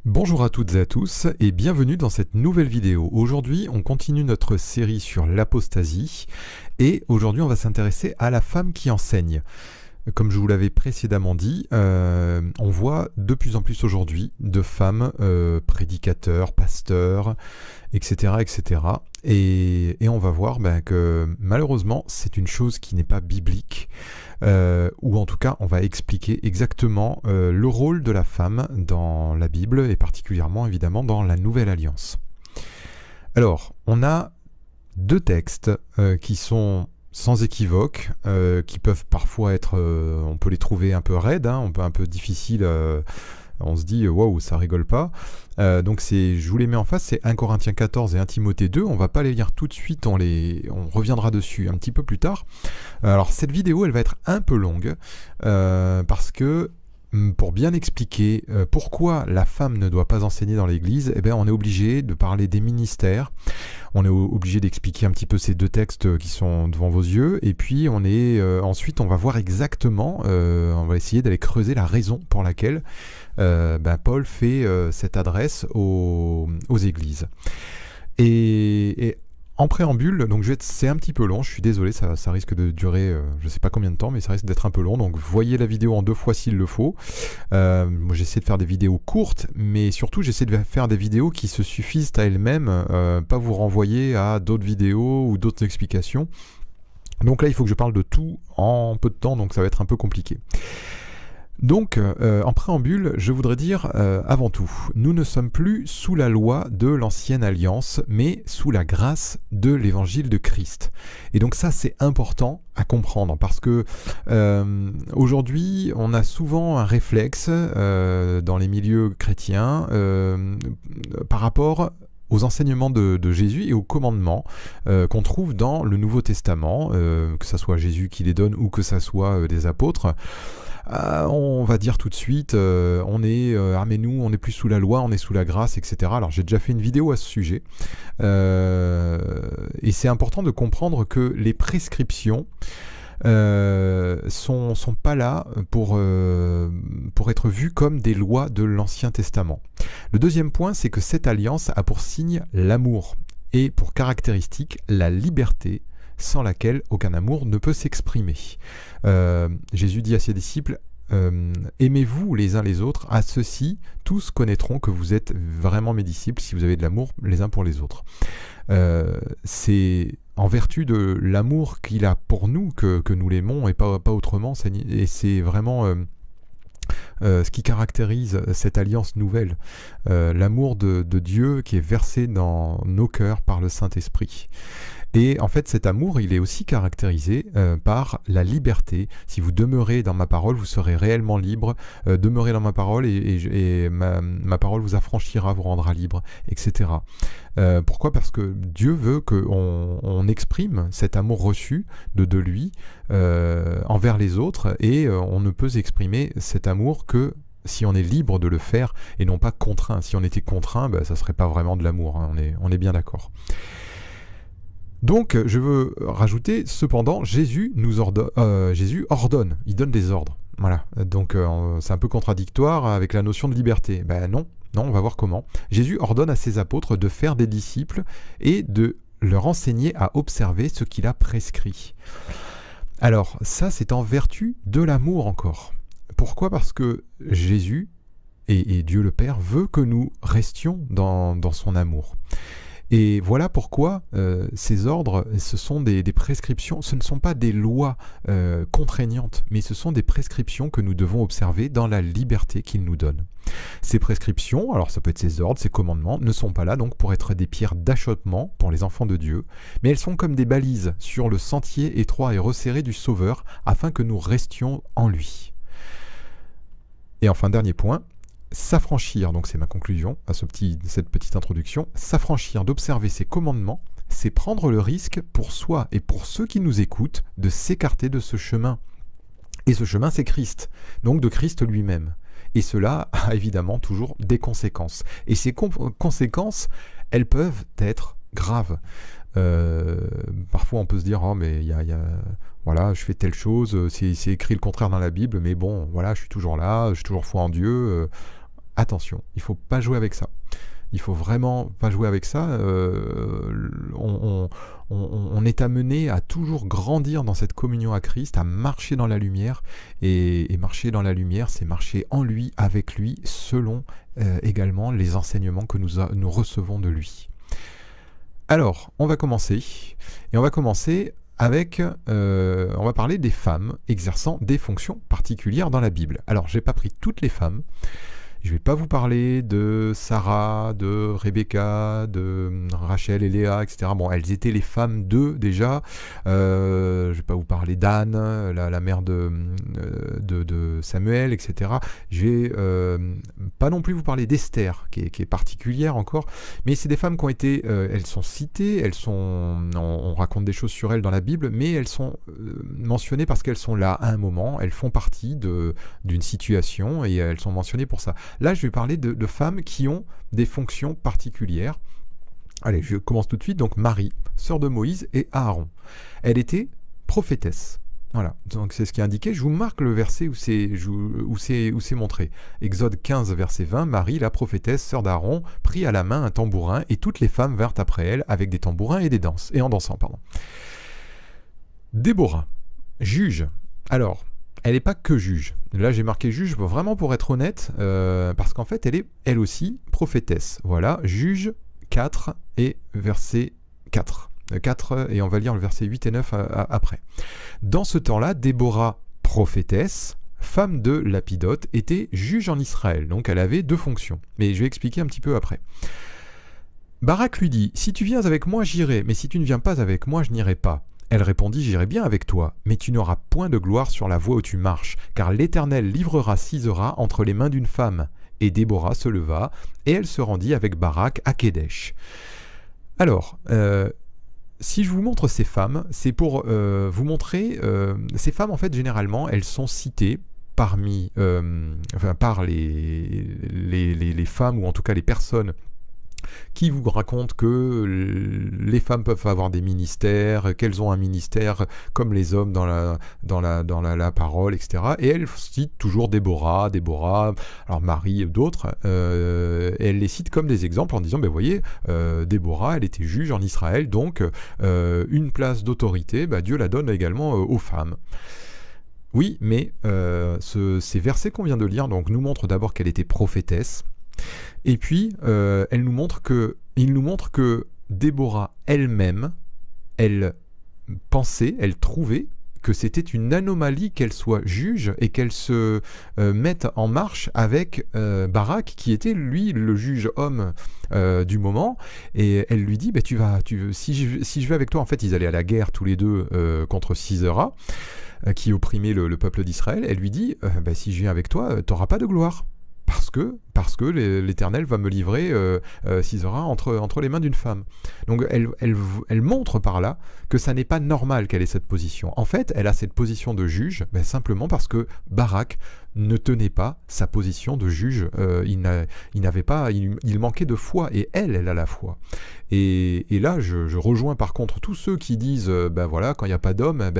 Bonjour à toutes et à tous et bienvenue dans cette nouvelle vidéo. Aujourd'hui, on continue notre série sur l'apostasie et aujourd'hui, on va s'intéresser à la femme qui enseigne. Comme je vous l'avais précédemment dit, on voit de plus en plus aujourd'hui de femmes prédicateurs, pasteurs, etc. etc. Et on va voir que malheureusement, c'est une chose qui n'est pas biblique. Ou en tout cas, on va expliquer exactement le rôle de la femme dans la Bible et particulièrement évidemment dans la Nouvelle Alliance. Alors, on a deux textes qui sont sans équivoque, qui peuvent parfois être, on peut les trouver un peu raides, un peu difficiles, on se dit waouh, ça rigole pas. Donc je vous les mets en face, c'est 1 Corinthiens 14 et 1 Timothée 2, on va pas les lire tout de suite, on reviendra dessus un petit peu plus tard. Alors cette vidéo elle va être un peu longue, parce que pour bien expliquer pourquoi la femme ne doit pas enseigner dans l'église, on est obligé de parler des ministères, on est obligé d'expliquer un petit peu ces deux textes qui sont devant vos yeux, et puis ensuite on va voir exactement, on va essayer d'aller creuser la raison pour laquelle Paul fait cette adresse aux églises. Et en préambule, donc c'est un petit peu long, je suis désolé, ça risque de durer je sais pas combien de temps, mais ça risque d'être un peu long, donc voyez la vidéo en 2 fois s'il le faut. Moi j'essaie de faire des vidéos courtes, mais surtout j'essaie de faire des vidéos qui se suffisent à elles-mêmes, pas vous renvoyer à d'autres vidéos ou d'autres explications. Donc là il faut que je parle de tout en peu de temps, donc ça va être un peu compliqué. Donc, en préambule, je voudrais dire avant tout, nous ne sommes plus sous la loi de l'ancienne alliance, mais sous la grâce de l'évangile de Christ. Et donc ça, c'est important à comprendre, parce que aujourd'hui, on a souvent un réflexe dans les milieux chrétiens par rapport aux enseignements de Jésus et aux commandements qu'on trouve dans le Nouveau Testament, que ce soit Jésus qui les donne ou que ce soit des apôtres. On va dire tout de suite, mais nous, on n'est plus sous la loi, on est sous la grâce, etc. Alors j'ai déjà fait une vidéo à ce sujet, et c'est important de comprendre que les prescriptions sont pas là pour être vues comme des lois de l'Ancien Testament. Le deuxième point, c'est que cette alliance a pour signe l'amour et pour caractéristique la liberté, sans laquelle aucun amour ne peut s'exprimer. Jésus dit à ses disciples, aimez-vous les uns les autres, à ceux-ci tous connaîtront que vous êtes vraiment mes disciples si vous avez de l'amour les uns pour les autres. C'est en vertu de l'amour qu'il a pour nous que nous l'aimons et pas autrement, et c'est vraiment ce qui caractérise cette alliance nouvelle, l'amour de Dieu qui est versé dans nos cœurs par le Saint-Esprit. Et en fait, cet amour, il est aussi caractérisé par la liberté. Si vous demeurez dans ma parole, vous serez réellement libre. Demeurez dans ma parole et ma parole vous affranchira, vous rendra libre, etc. Pourquoi ? Parce que Dieu veut qu'on exprime cet amour reçu de lui envers les autres, et on ne peut exprimer cet amour que si on est libre de le faire et non pas contraint. Si on était contraint, ça ne serait pas vraiment de l'amour, hein, on est bien d'accord. Donc, je veux rajouter, cependant, Jésus ordonne, il donne des ordres. Voilà, donc c'est un peu contradictoire avec la notion de liberté. Non, on va voir comment. Jésus ordonne à ses apôtres de faire des disciples et de leur enseigner à observer ce qu'il a prescrit. Alors, ça, c'est en vertu de l'amour encore. Pourquoi ? Parce que Jésus et Dieu le Père veut que nous restions dans son amour. Et voilà pourquoi ces ordres, ce sont des prescriptions, ce ne sont pas des lois contraignantes, mais ce sont des prescriptions que nous devons observer dans la liberté qu'il nous donne. Ces prescriptions, alors ça peut être ces ordres, ces commandements, ne sont pas là donc pour être des pierres d'achoppement pour les enfants de Dieu, mais elles sont comme des balises sur le sentier étroit et resserré du Sauveur, afin que nous restions en lui. Et enfin, dernier point, s'affranchir, donc c'est ma conclusion à cette petite introduction, s'affranchir d'observer ces commandements, c'est prendre le risque pour soi et pour ceux qui nous écoutent de s'écarter de ce chemin. Et ce chemin, c'est Christ, donc de Christ lui-même. Et cela a évidemment toujours des conséquences. Et ces conséquences, elles peuvent être graves. Parfois on peut se dire voilà, je fais telle chose, c'est écrit le contraire dans la Bible, mais bon, voilà, je suis toujours là, j'ai toujours foi en Dieu. Attention, il ne faut pas jouer avec ça. Il faut vraiment pas jouer avec ça. On est amené à toujours grandir dans cette communion à Christ, à marcher dans la lumière. Et marcher dans la lumière, c'est marcher en lui, avec lui, selon également les enseignements que nous recevons de lui. Alors, on va commencer. Et on va commencer avec, on va parler des femmes exerçant des fonctions particulières dans la Bible. Alors, j'ai pas pris toutes les femmes. Je ne vais pas vous parler de Sarah, de Rebecca, de Rachel et Léa, etc. Bon, elles étaient les femmes d'eux déjà. Je ne vais pas vous parler d'Anne, la mère de Samuel, etc. Je vais pas non plus vous parler d'Esther, qui est particulière encore. Mais c'est des femmes qui ont été, elles sont citées, on raconte des choses sur elles dans la Bible, mais elles sont mentionnées parce qu'elles sont là à un moment. Elles font partie d'une situation et elles sont mentionnées pour ça. Là, je vais parler de femmes qui ont des fonctions particulières. Allez, je commence tout de suite. Donc, Marie, sœur de Moïse et Aaron. Elle était prophétesse. Voilà, donc c'est ce qui est indiqué. Je vous marque le verset où c'est montré. Exode 15, verset 20. Marie, la prophétesse, sœur d'Aaron, prit à la main un tambourin et toutes les femmes vinrent après elle avec des tambourins et en dansant. Déborah, juge. Alors, elle n'est pas que juge. Là, j'ai marqué juge vraiment pour être honnête, parce qu'en fait, elle est elle aussi prophétesse. Voilà, Juge 4 et verset 4. 4 et on va lire le verset 8 et 9 après. Dans ce temps-là, Déborah, prophétesse, femme de Lapidote, était juge en Israël. Donc, elle avait deux fonctions. Mais je vais expliquer un petit peu après. Barak lui dit, « Si tu viens avec moi, j'irai, mais si tu ne viens pas avec moi, je n'irai pas. » Elle répondit, « J'irai bien avec toi, mais tu n'auras point de gloire sur la voie où tu marches, car l'Éternel livrera Sisera entre les mains d'une femme. » Et Déborah se leva, et elle se rendit avec Barak à Kédesh. Alors, si je vous montre ces femmes, c'est pour vous montrer... ces femmes, en fait, généralement, elles sont citées par les femmes, ou en tout cas les personnes qui vous raconte que les femmes peuvent avoir des ministères, qu'elles ont un ministère comme les hommes dans la parole, etc. Et elle cite toujours Déborah, alors Marie et d'autres, et elle les cite comme des exemples en disant, ben voyez, Déborah, elle était juge en Israël, donc une place d'autorité, Dieu la donne également aux femmes. Oui, mais ces versets qu'on vient de lire donc, nous montrent d'abord qu'elle était prophétesse. Et puis, il nous montre que Déborah elle-même, elle pensait, elle trouvait que c'était une anomalie qu'elle soit juge et qu'elle se mette en marche avec Barak, qui était lui le juge homme du moment. Et elle lui dit, si je vais avec toi, en fait ils allaient à la guerre tous les deux contre Sisera, qui opprimait le peuple d'Israël. Elle lui dit, si je viens avec toi, tu n'auras pas de gloire. Parce que l'Éternel va me livrer Sisera entre les mains d'une femme. Donc elle montre par là que ça n'est pas normal qu'elle ait cette position. En fait, elle a cette position de juge simplement parce que Barak ne tenait pas sa position de juge. Il manquait de foi, et elle a la foi. Et là, je rejoins par contre tous ceux qui disent, voilà, quand il n'y a pas d'hommes,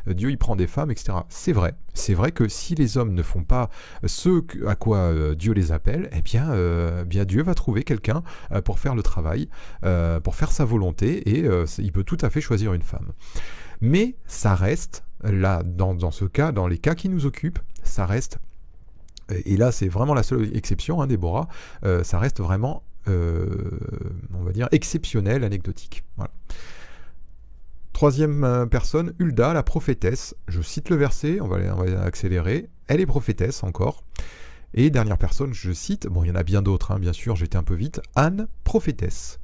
Dieu il prend des femmes, etc. C'est vrai que si les hommes ne font pas ce à quoi Dieu les appelle, bien Dieu va trouver quelqu'un pour faire le travail, pour faire sa volonté, et il peut tout à fait choisir une femme. Mais ça reste, là, dans ce cas, dans les cas qui nous occupent, ça reste, et là c'est vraiment la seule exception, Déborah, ça reste vraiment, on va dire, exceptionnel, anecdotique. Voilà. Troisième personne, Hulda, la prophétesse. Je cite le verset, on va accélérer. Elle est prophétesse encore. Et dernière personne, je cite, il y en a bien d'autres, bien sûr, j'étais un peu vite, Anne, prophétesse.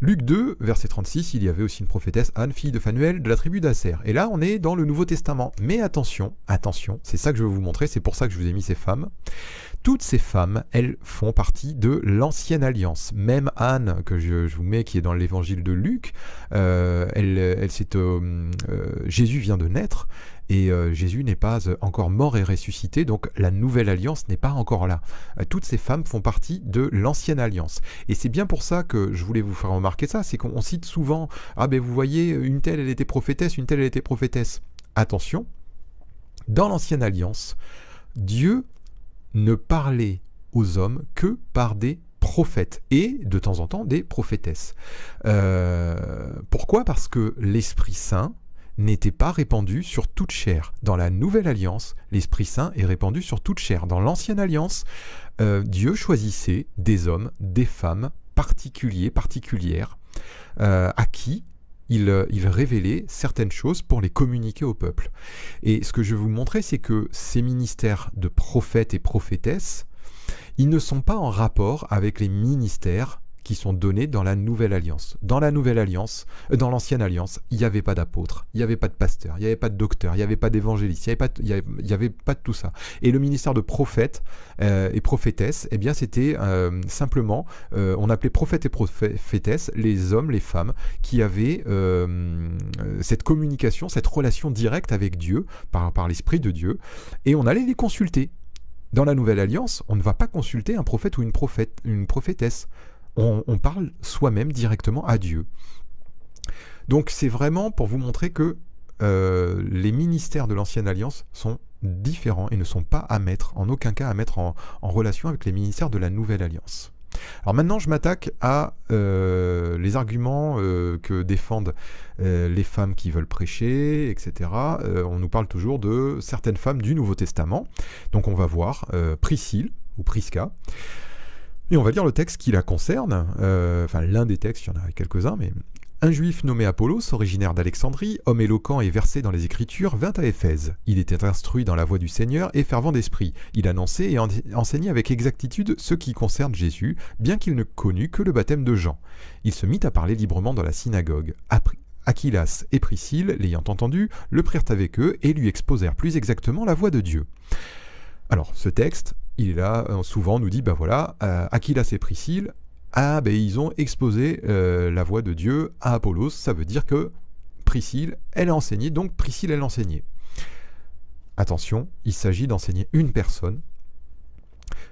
Luc 2, verset 36, il y avait aussi une prophétesse, Anne, fille de Phanuel, de la tribu d'Aser. Et là, on est dans le Nouveau Testament. Mais attention, c'est ça que je veux vous montrer, c'est pour ça que je vous ai mis ces femmes. Toutes ces femmes, elles font partie de l'Ancienne Alliance. Même Anne, que je vous mets, qui est dans l'évangile de Luc, Jésus vient de naître, et Jésus n'est pas encore mort et ressuscité, donc la Nouvelle Alliance n'est pas encore là. Toutes ces femmes font partie de l'Ancienne Alliance. Et c'est bien pour ça que je voulais vous faire remarquer ça, c'est qu'on cite souvent, vous voyez, une telle elle était prophétesse, une telle elle était prophétesse. Attention, dans l'Ancienne Alliance, Dieu ne parlait aux hommes que par des prophètes et de temps en temps des prophétesses. Pourquoi ? Parce que l'Esprit Saint n'était pas répandu sur toute chair. Dans la Nouvelle Alliance, l'Esprit Saint est répandu sur toute chair. Dans l'Ancienne Alliance, Dieu choisissait des hommes, des femmes particuliers, particulières, à qui il révélait certaines choses pour les communiquer au peuple. Et ce que je vais vous montrer, c'est que ces ministères de prophètes et prophétesses, ils ne sont pas en rapport avec les ministères qui sont donnés dans la Nouvelle Alliance. Dans la Nouvelle Alliance, dans l'Ancienne Alliance, il n'y avait pas d'apôtres, il n'y avait pas de pasteurs, il n'y avait pas de docteurs, il n'y avait pas d'évangélistes, il n'y avait pas de tout ça. Et le ministère de prophètes et prophétesses, eh bien c'était simplement, on appelait prophètes et prophétesses les hommes, les femmes qui avaient cette communication, cette relation directe avec Dieu, par l'Esprit de Dieu, et on allait les consulter. Dans la Nouvelle Alliance, on ne va pas consulter un prophète ou une prophétesse. On parle soi-même directement à Dieu. Donc c'est vraiment pour vous montrer que les ministères de l'Ancienne Alliance sont différents et ne sont pas en aucun cas à mettre en relation avec les ministères de la Nouvelle Alliance. Alors maintenant, je m'attaque à les arguments que défendent les femmes qui veulent prêcher, etc. On nous parle toujours de certaines femmes du Nouveau Testament. Donc on va voir Priscille ou Prisca. Et on va lire le texte qui la concerne, enfin l'un des textes, il y en a quelques-uns, mais un juif nommé Apollos, originaire d'Alexandrie, homme éloquent et versé dans les Écritures, vint à Éphèse. Il était instruit dans la voie du Seigneur et fervent d'esprit. Il annonçait et enseignait avec exactitude ce qui concerne Jésus, bien qu'il ne connût que le baptême de Jean. Il se mit à parler librement dans la synagogue. Aquilas et Priscille, l'ayant entendu, le prirent avec eux et lui exposèrent plus exactement la voie de Dieu. Alors, ce texte, il est là, souvent on nous dit, ben voilà, Aquilas et Priscille, ils ont exposé la voie de Dieu à Apollos, ça veut dire que Priscille, elle a enseigné, donc Priscille, elle enseignait. Attention, il s'agit d'enseigner une personne.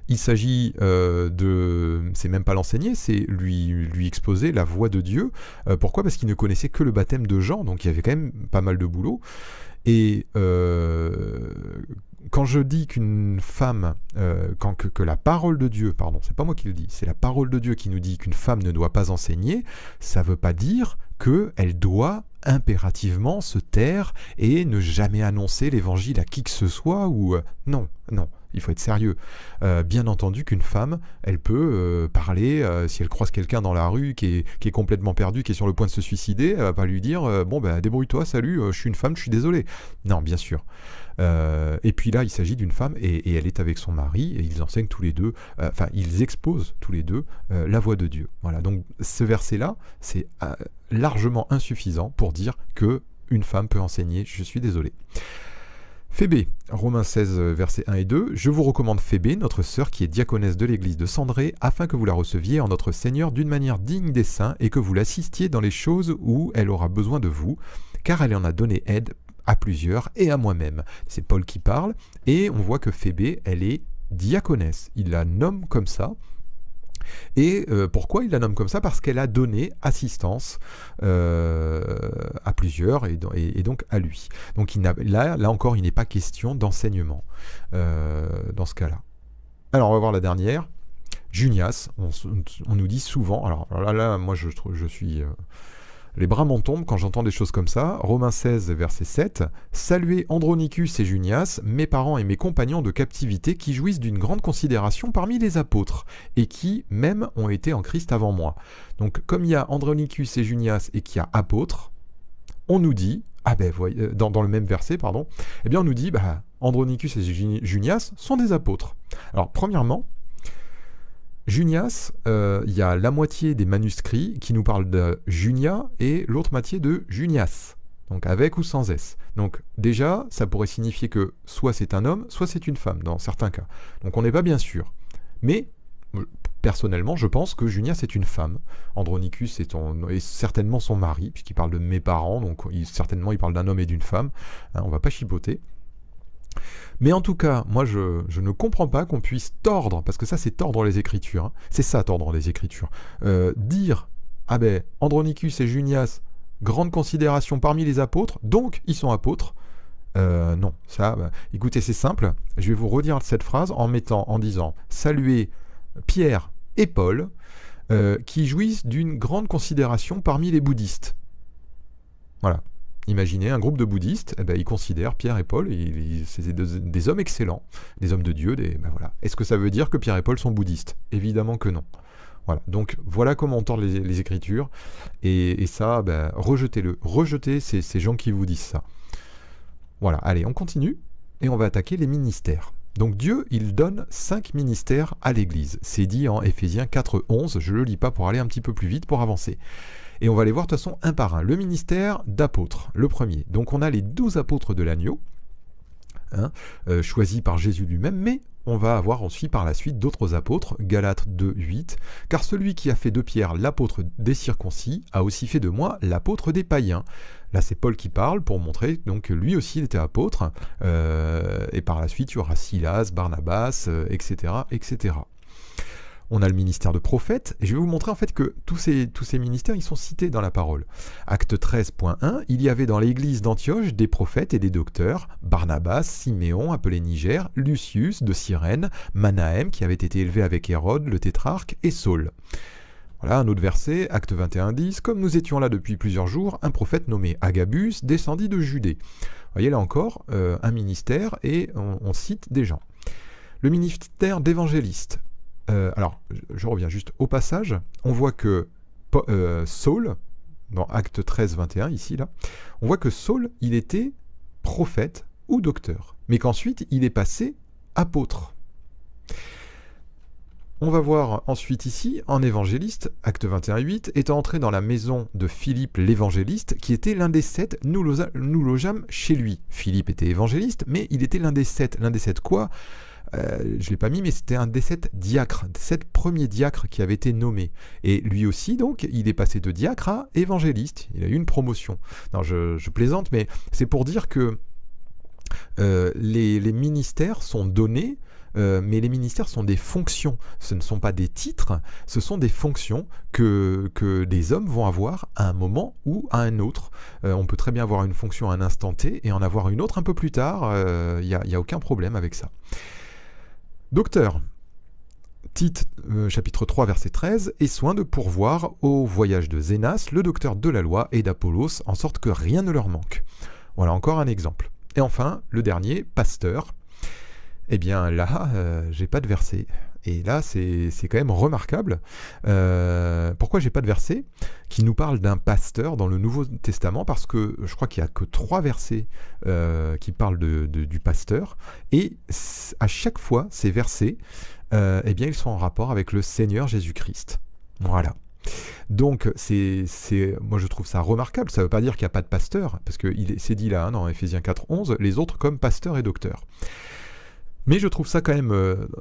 Il s'agit c'est même pas l'enseigner, c'est lui exposer la voie de Dieu. Pourquoi ? Parce qu'il ne connaissait que le baptême de Jean, donc il y avait quand même pas mal de boulot. Et quand je dis qu'une femme, que la parole de Dieu, pardon, c'est pas moi qui le dis, c'est la parole de Dieu qui nous dit qu'une femme ne doit pas enseigner, ça veut pas dire qu'elle doit impérativement se taire et ne jamais annoncer l'évangile à qui que ce soit, ou non, il faut être sérieux. Bien entendu qu'une femme, elle peut parler, si elle croise quelqu'un dans la rue qui est complètement perdu, qui est sur le point de se suicider, elle va pas lui dire débrouille-toi, salut, je suis une femme, je suis désolé. Non, bien sûr. Et puis là, il s'agit d'une femme et elle est avec son mari et ils enseignent tous les deux, ils exposent tous les deux la voie de Dieu. Voilà, donc ce verset-là, c'est largement insuffisant pour dire que une femme peut enseigner, je suis désolé. Phébé, Romains 16, versets 1 et 2. « Je vous recommande Phébé, notre sœur qui est diaconesse de l'église de Cendrée, afin que vous la receviez en notre Seigneur d'une manière digne des saints et que vous l'assistiez dans les choses où elle aura besoin de vous, car elle en a donné aide à plusieurs et à moi-même. » C'est Paul qui parle, et on voit que Phébé, elle est diaconesse. Il la nomme comme ça. Et pourquoi il la nomme comme ça ? Parce qu'elle a donné assistance à plusieurs et donc à lui. Donc là encore, il n'est pas question d'enseignement dans ce cas-là. Alors on va voir la dernière. Junias, on nous dit souvent, alors là moi je suis... les bras m'en tombent quand j'entends des choses comme ça. Romains 16, verset 7. « Saluez Andronicus et Junias, mes parents et mes compagnons de captivité qui jouissent d'une grande considération parmi les apôtres, et qui, même, ont été en Christ avant moi. » Donc, comme il y a Andronicus et Junias et qu'il y a apôtres, on nous dit, dans le même verset, pardon, eh bien on nous dit, Andronicus et Junias sont des apôtres. Alors, premièrement, Junias, il y a la moitié des manuscrits qui nous parlent de Junia et l'autre moitié de Junias, donc avec ou sans S. Donc déjà, ça pourrait signifier que soit c'est un homme, soit c'est une femme, dans certains cas. Donc on n'est pas bien sûr. Mais, personnellement, je pense que Junias est une femme. Andronicus est certainement son mari, puisqu'il parle de mes parents, donc certainement il parle d'un homme et d'une femme. On va pas chipoter. Mais en tout cas, moi je ne comprends pas qu'on puisse tordre, parce que ça c'est tordre les Écritures, c'est ça tordre les Écritures, dire, Andronicus et Junias, grande considération parmi les apôtres, donc ils sont apôtres, Non, ça, écoutez, c'est simple. Je vais vous redire cette phrase en disant « Saluez Pierre et Paul, qui jouissent d'une grande considération parmi les bouddhistes. » Voilà. Imaginez un groupe de bouddhistes, ils considèrent Pierre et Paul, c'est des hommes excellents, des hommes de Dieu, voilà. Est-ce que ça veut dire que Pierre et Paul sont bouddhistes? Évidemment que non. Voilà. Donc voilà comment on tord les Écritures, et ça, rejetez-le. Rejetez ces gens qui vous disent ça. Voilà, allez, on continue, et on va attaquer les ministères. Donc Dieu, il donne 5 ministères à l'Église. C'est dit en Éphésiens 4:11, je ne le lis pas pour aller un petit peu plus vite, pour avancer. Et on va les voir de toute façon un par un. Le ministère d'apôtre, le premier. Donc on a les 12 apôtres de l'agneau, choisis par Jésus lui-même, mais on va avoir aussi par la suite d'autres apôtres, Galates 2:8, car celui qui a fait de Pierre l'apôtre des circoncis a aussi fait de moi l'apôtre des païens. Là c'est Paul qui parle pour montrer donc que lui aussi il était apôtre, et par la suite il y aura Silas, Barnabas, etc., etc. On a le ministère de prophète, et je vais vous montrer en fait que tous ces ministères, ils sont cités dans la parole. Acte 13.1, il y avait dans l'église d'Antioche des prophètes et des docteurs, Barnabas, Siméon, appelé Niger, Lucius de Cyrène, Manahem, qui avait été élevé avec Hérode, le tétrarque, et Saul. Voilà un autre verset, Acte 21.10, comme nous étions là depuis plusieurs jours, un prophète nommé Agabus descendit de Judée. Vous voyez là encore, un ministère, et on cite des gens. Le ministère d'évangéliste. Alors, je reviens juste au passage. On voit que Saul, dans Acte 13, 21, ici, là, on voit que Saul, il était prophète ou docteur, mais qu'ensuite, il est passé apôtre. On va voir ensuite ici, en évangéliste, Acte 21, 8, étant entré dans la maison de Philippe l'évangéliste, qui était l'un des 7, nous logeâmes chez lui. Philippe était évangéliste, mais il était l'un des 7. L'un des 7 quoi ? Je ne l'ai pas mis, mais c'était un des 7 diacres, 7 premiers diacres qui avaient été nommés. Et lui aussi, donc, il est passé de diacre à évangéliste. Il a eu une promotion. Non, je plaisante, mais c'est pour dire que les ministères sont donnés, mais les ministères sont des fonctions. Ce ne sont pas des titres, ce sont des fonctions que des hommes vont avoir à un moment ou à un autre. On peut très bien avoir une fonction à un instant T et en avoir une autre un peu plus tard. Il n'y a aucun problème avec ça. Docteur, Tite, chapitre 3, verset 13, « Et soin de pourvoir au voyage de Zénas, le docteur de la loi, et d'Apollos, en sorte que rien ne leur manque. » Voilà encore un exemple. Et enfin, le dernier, pasteur. Eh bien là, j'ai pas de verset. Et là, c'est quand même remarquable. Pourquoi j'ai pas de verset qui nous parle d'un pasteur dans le Nouveau Testament? Parce que je crois qu'il n'y a que 3 versets qui parlent du pasteur. Et à chaque fois, ces versets, eh bien, ils sont en rapport avec le Seigneur Jésus-Christ. Voilà. Donc, moi je trouve ça remarquable. Ça ne veut pas dire qu'il n'y a pas de pasteur, parce que c'est dit là, dans Éphésiens 4:11, les autres comme pasteurs et docteurs. Mais je trouve ça quand même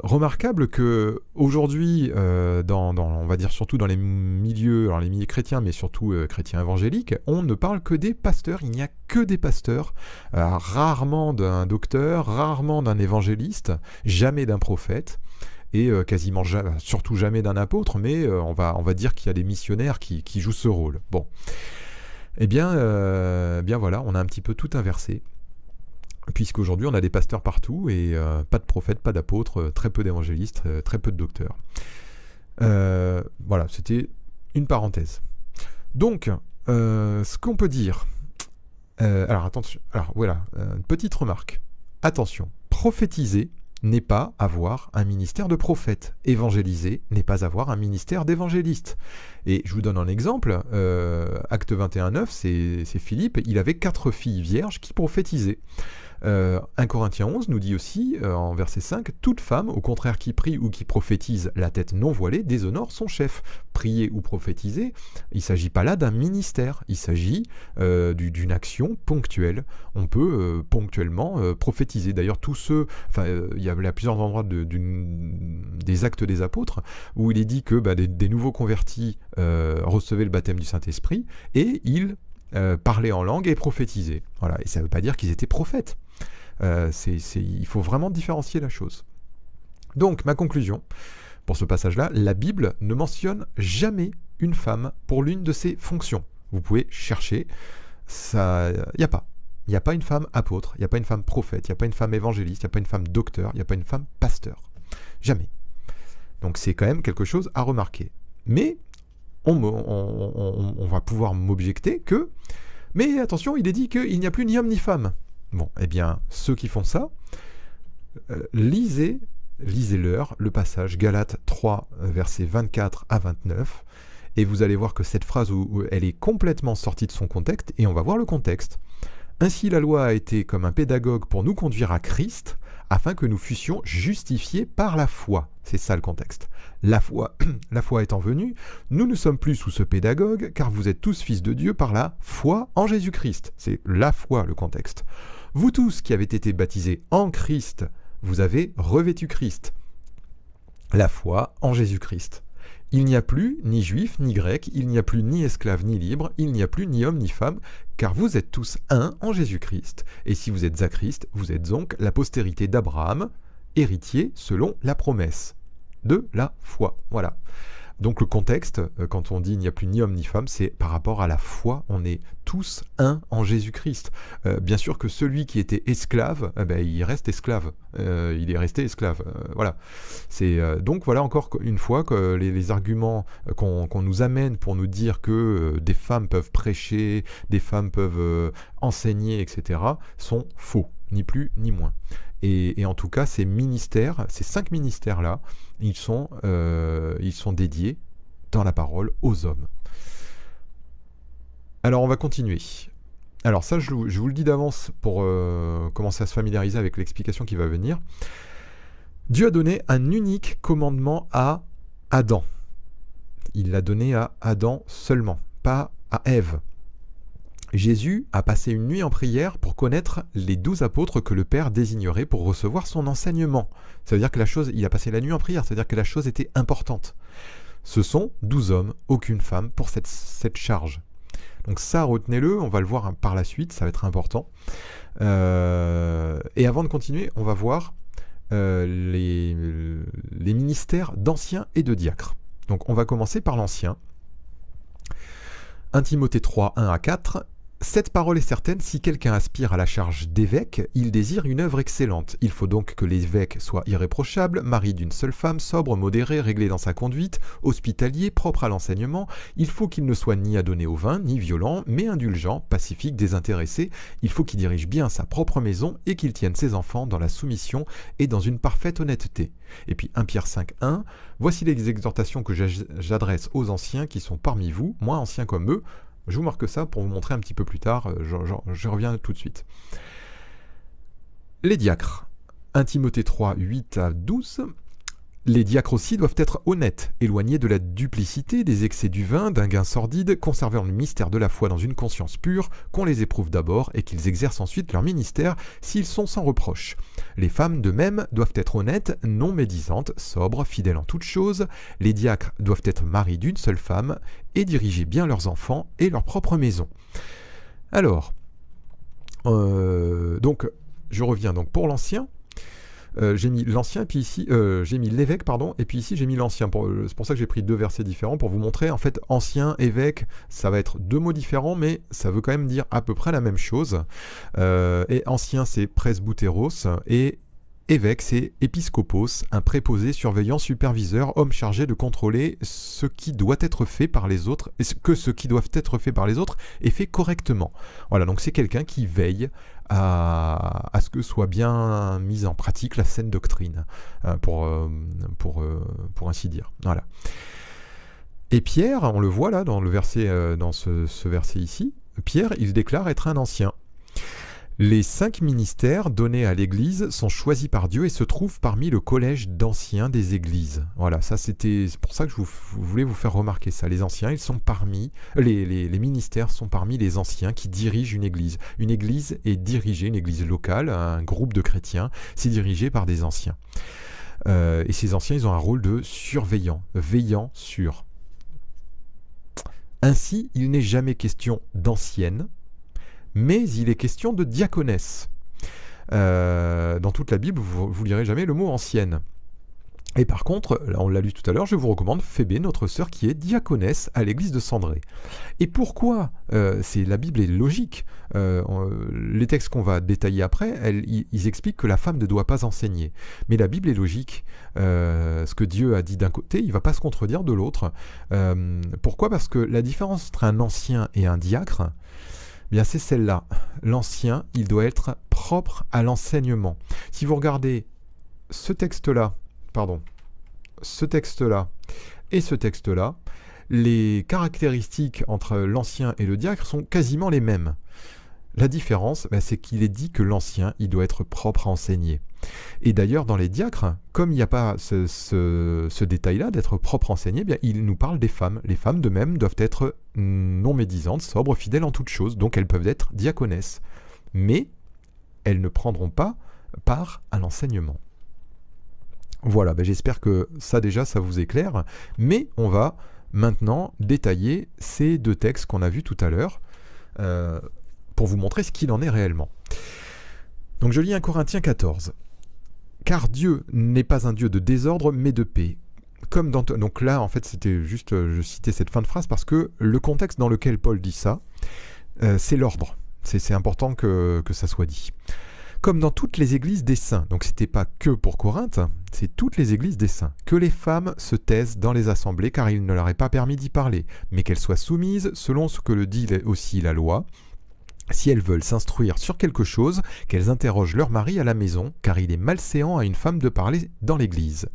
remarquable que aujourd'hui, on va dire surtout dans les milieux chrétiens, mais surtout chrétiens évangéliques, on ne parle que des pasteurs. Il n'y a que des pasteurs, rarement d'un docteur, rarement d'un évangéliste, jamais d'un prophète. Et quasiment surtout jamais d'un apôtre, mais on va dire qu'il y a des missionnaires qui jouent ce rôle. Bon, eh bien voilà, on a un petit peu tout inversé, puisqu'aujourd'hui on a des pasteurs partout, et pas de prophètes, pas d'apôtres, très peu d'évangélistes, très peu de docteurs. Voilà, c'était une parenthèse. Donc, ce qu'on peut dire... alors attention, voilà, une petite remarque. Attention, prophétiser n'est pas avoir un ministère de prophète. Évangéliser n'est pas avoir un ministère d'évangéliste. Et je vous donne un exemple. Acte 21:9, c'est Philippe, il avait 4 filles vierges qui prophétisaient. 1 Corinthiens 11 nous dit aussi, en verset 5, « Toute femme, au contraire qui prie ou qui prophétise la tête non voilée, déshonore son chef. » Prier ou prophétiser, il ne s'agit pas là d'un ministère, il s'agit d'une action ponctuelle. On peut ponctuellement prophétiser. D'ailleurs, tous ceux, il y a plusieurs endroits des actes des apôtres où il est dit que des nouveaux convertis recevaient le baptême du Saint-Esprit, et ils parlaient en langue et prophétisaient. Voilà. Et ça ne veut pas dire qu'ils étaient prophètes. Il faut vraiment différencier la chose. Donc, ma conclusion, pour ce passage-là, la Bible ne mentionne jamais une femme pour l'une de ses fonctions. Vous pouvez chercher, il n'y a pas. Il n'y a pas une femme apôtre, il n'y a pas une femme prophète, il n'y a pas une femme évangéliste, il n'y a pas une femme docteur, il n'y a pas une femme pasteur. Jamais. Donc c'est quand même quelque chose à remarquer. Mais on va pouvoir m'objecter que, mais attention, il est dit qu'il n'y a plus ni homme ni femme. Bon, eh bien, ceux qui font ça, lisez-leur le passage Galates 3, versets 24 à 29, et vous allez voir que cette phrase où elle est complètement sortie de son contexte, et on va voir le contexte. Ainsi la loi a été comme un pédagogue pour nous conduire à Christ, afin que nous fussions justifiés par la foi. C'est ça le contexte. La foi étant venue, nous ne sommes plus sous ce pédagogue, car vous êtes tous fils de Dieu par la foi en Jésus-Christ. C'est la foi le contexte. Vous tous qui avez été baptisés en Christ, vous avez revêtu Christ. La foi en Jésus-Christ. Il n'y a plus ni juif ni grec, il n'y a plus ni esclave ni libre, il n'y a plus ni homme ni femme, car vous êtes tous un en Jésus-Christ. Et si vous êtes à Christ, vous êtes donc la postérité d'Abraham, héritier selon la promesse de la foi. Voilà. Donc le contexte, quand on dit il n'y a plus ni homme ni femme, c'est par rapport à la foi, on est tous un en Jésus-Christ. Bien sûr que celui qui était esclave, il reste esclave. Il est resté esclave. Voilà. Donc voilà encore une fois que les arguments qu'on nous amène pour nous dire que des femmes peuvent prêcher, des femmes peuvent enseigner, etc., sont faux, ni plus ni moins. Et en tout cas, ces 5 ministères-là, ils sont dédiés dans la parole aux hommes. Alors, on va continuer. Alors ça, je vous le dis d'avance pour commencer à se familiariser avec l'explication qui va venir. Dieu a donné un unique commandement à Adam. Il l'a donné à Adam seulement, pas à Ève. Jésus a passé une nuit en prière pour connaître les 12 apôtres que le Père désignerait pour recevoir son enseignement. Ça veut dire que il a passé la nuit en prière, c'est-à-dire que la chose était importante. Ce sont 12 hommes, aucune femme, pour cette charge. Donc ça, retenez-le, on va le voir par la suite, ça va être important. Et avant de continuer, on va voir les ministères d'anciens et de diacres. Donc on va commencer par l'ancien. 1 Timothée 3, 1 à 4. Cette parole est certaine, si quelqu'un aspire à la charge d'évêque, il désire une œuvre excellente. Il faut donc que l'évêque soit irréprochable, mari d'une seule femme, sobre, modéré, réglé dans sa conduite, hospitalier, propre à l'enseignement. Il faut qu'il ne soit ni adonné au vin, ni violent, mais indulgent, pacifique, désintéressé. Il faut qu'il dirige bien sa propre maison et qu'il tienne ses enfants dans la soumission et dans une parfaite honnêteté. Et puis 1 Pierre 5, 1. Voici les exhortations que j'adresse aux anciens qui sont parmi vous, moins anciens comme eux. Je vous marque ça pour vous montrer un petit peu plus tard, je reviens tout de suite. Les diacres, 1 Timothée 3, 8 à 12. Les diacres aussi doivent être honnêtes, éloignés de la duplicité, des excès du vin, d'un gain sordide, conservant le mystère de la foi dans une conscience pure, qu'on les éprouve d'abord et qu'ils exercent ensuite leur ministère s'ils sont sans reproche. Les femmes de même doivent être honnêtes, non médisantes, sobres, fidèles en toutes choses. Les diacres doivent être maris d'une seule femme et diriger bien leurs enfants et leur propre maison. Alors, donc, je reviens donc pour l'ancien. J'ai mis l'ancien, puis ici, j'ai mis l'évêque, pardon, et puis ici j'ai mis l'ancien. C'est pour ça que j'ai pris deux versets différents, pour vous montrer, en fait, ancien, évêque, ça va être deux mots différents, mais ça veut quand même dire à peu près la même chose. Et ancien, c'est presbyteros, et évêque, c'est épiscopos, un préposé, surveillant, superviseur, homme chargé de contrôler ce qui doit être fait par les autres, et que ce qui doit être fait par les autres est fait correctement. Voilà, donc c'est quelqu'un qui veille à ce que soit bien mise en pratique la saine doctrine, pour ainsi dire. Voilà. Et Pierre, on le voit là dans le verset, dans ce verset ici, Pierre, il déclare être un ancien. Les 5 ministères donnés à l'Église sont choisis par Dieu et se trouvent parmi le collège d'anciens des Églises. Voilà, c'est pour ça que je voulais vous faire remarquer ça. Les anciens, ils sont parmi, les ministères sont parmi les anciens qui dirigent une Église. Une Église est dirigée, une Église locale, un groupe de chrétiens, c'est dirigé par des anciens. Et ces anciens, ils ont un rôle de surveillant, veillant sur. Ainsi, il n'est jamais question d'ancienne, mais il est question de diaconesse. Dans toute la Bible, vous lirez jamais le mot ancienne. Et par contre, là, on l'a lu tout à l'heure, je vous recommande Phébé, notre sœur qui est diaconesse à l'église de Cendré. Et pourquoi la Bible est logique. Les textes qu'on va détailler après, ils expliquent que la femme ne doit pas enseigner. Mais la Bible est logique. Ce que Dieu a dit d'un côté, il ne va pas se contredire de l'autre. Pourquoi ? Parce que la différence entre un ancien et un diacre, eh bien c'est celle-là. L'ancien, il doit être propre à l'enseignement. Si vous regardez ce texte-là et ce texte-là, les caractéristiques entre l'ancien et le diacre sont quasiment les mêmes. La différence, c'est qu'il est dit que l'ancien, il doit être propre à enseigner. Et d'ailleurs, dans les diacres, comme il n'y a pas ce détail-là d'être propre à enseigner, il nous parle des femmes. Les femmes, de même, doivent être non médisantes, sobres, fidèles en toutes choses, donc elles peuvent être diaconesses. Mais elles ne prendront pas part à l'enseignement. Voilà, j'espère que ça déjà, ça vous éclaire. Mais on va maintenant détailler ces deux textes qu'on a vus tout à l'heure pour vous montrer ce qu'il en est réellement. Donc je lis 1 Corinthiens 14. « Car Dieu n'est pas un Dieu de désordre, mais de paix. » Donc là, en fait, c'était juste, je citais cette fin de phrase parce que le contexte dans lequel Paul dit ça, c'est l'ordre. C'est important que ça soit dit. Comme dans toutes les églises des saints, donc c'était pas que pour Corinthe, c'est toutes les églises des saints, que les femmes se taisent dans les assemblées car il ne leur est pas permis d'y parler, mais qu'elles soient soumises selon ce que le dit aussi la loi. Si elles veulent s'instruire sur quelque chose, qu'elles interrogent leur mari à la maison, car il est malséant à une femme de parler dans l'église.